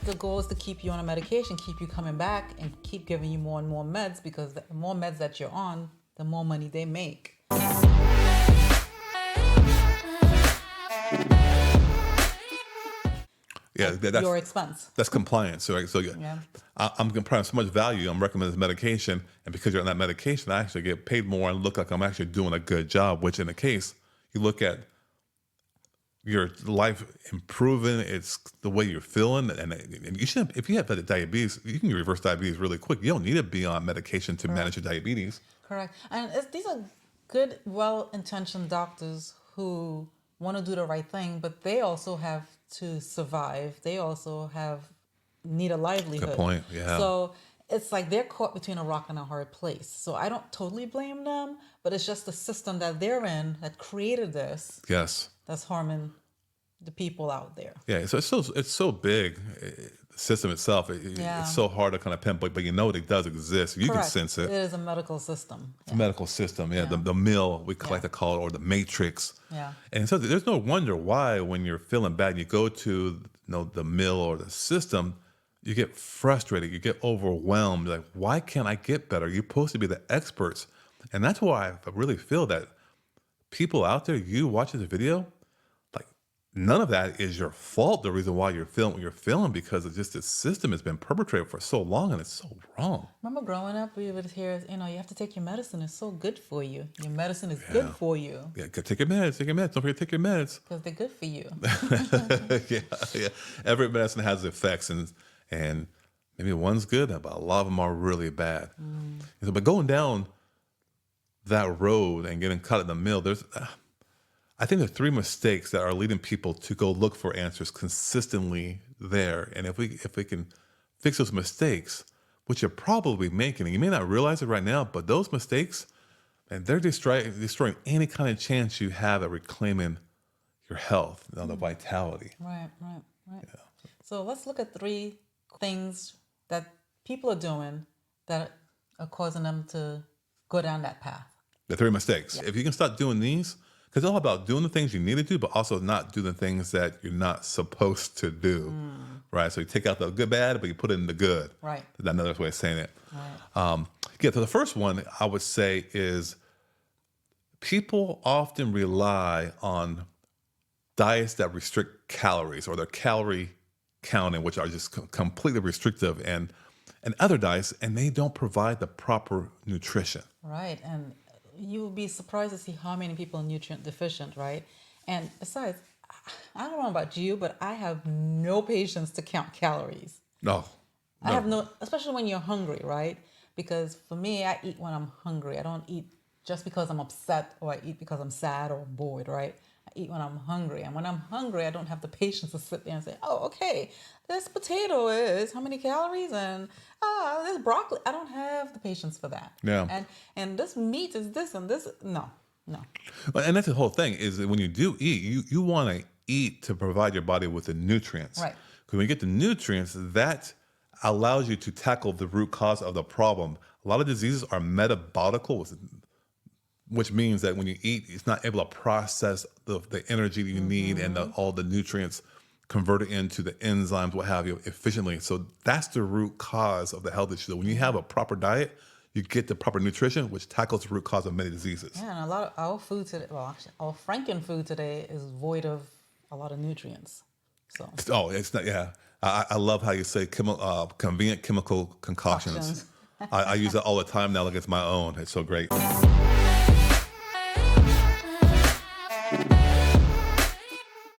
The goal is to keep you on a medication, keep you coming back, and keep giving you more and more meds, because the more meds that you're on, the more money they make. Yeah, that's your expense. That's compliance. So Yeah. I'm providing so much value. I'm recommending this medication, and because you're on that medication, I actually get paid more and look like I'm actually doing a good job. Which, in the case, you look at your life improving. It's the way you're feeling, and you should. If you have diabetes, you can reverse diabetes really quick. You don't need to be on medication to manage your diabetes. Correct. And these are good, well-intentioned doctors who want to do the right thing, but they also have to survive. They also need a livelihood. Good point. Yeah. So it's like they're caught between a rock and a hard place. So I don't totally blame them, but it's just the system that they're in that created this. Yes. That's harming the people out there. Yeah. So it's so big. The system itself. It's so hard to kind of pinpoint, but you know it does exist. You Correct. can sense it. It is a medical system. The medical system, the mill, we like to call it, or the matrix. Yeah. And so there's no wonder why when you're feeling bad, you go to the mill or the system, you get frustrated, you get overwhelmed. Like, why can't I get better? You're supposed to be the experts. And that's why I really feel that people out there, you watching the video, like, none of that is your fault. The reason why you're feeling what you're feeling, because it's just the system has been perpetrated for so long, and it's so wrong. Remember growing up, we would hear, you have to take your medicine. It's so good for you. Your medicine is good for you. Yeah, take your meds. Take your meds. Don't forget to take your meds. Because they're good for you. Yeah. Every medicine has effects, and maybe one's good, but a lot of them are really bad. So, but going down that road and getting caught in the mill, I think there's 3 mistakes that are leading people to go look for answers consistently there. And if we can fix those mistakes, which you're probably making, and you may not realize it right now, but those mistakes, and they're destroying any kind of chance you have at reclaiming your health, the vitality. Right. Yeah. So let's look at 3 things that people are doing that are causing them to go down that path. The 3 mistakes. Yeah. If you can start doing these, because it's all about doing the things you need to do, but also not do the things that you're not supposed to do, right? So you take out the good, bad, but you put in the good. Right. That's another way of saying it. Right. So the first one I would say is people often rely on diets that restrict calories, or their calorie counting, which are just completely restrictive, and other diets, and they don't provide the proper nutrition. Right. And you will be surprised to see how many people are nutrient deficient, right? And besides, I don't know about you, but I have no patience to count calories. No. I have no, especially when you're hungry, right? Because for me, I eat when I'm hungry. I don't eat just because I'm upset, or I eat because I'm sad or bored, right? I eat when I'm hungry. And when I'm hungry, I don't have the patience to sit there and say, oh, okay, this potato is how many calories? And this broccoli. I don't have the patience for that. Yeah. And this meat is this and this. No. Well, and that's the whole thing, is that when you do eat, you want to eat to provide your body with the nutrients. Right. Because when you get the nutrients, that allows you to tackle the root cause of the problem. A lot of diseases are metabolical, which means that when you eat, it's not able to process the energy that you need and all the nutrients, convert it into the enzymes, what have you, efficiently. So that's the root cause of the health issue. When you have a proper diet, you get the proper nutrition, which tackles the root cause of many diseases. Yeah, and a lot of our food today, actually, our Franken food today is void of a lot of nutrients. So. Oh, it's not. Yeah, I love how you say convenient chemical concoctions. I use it all the time now. Like it's my own. It's so great.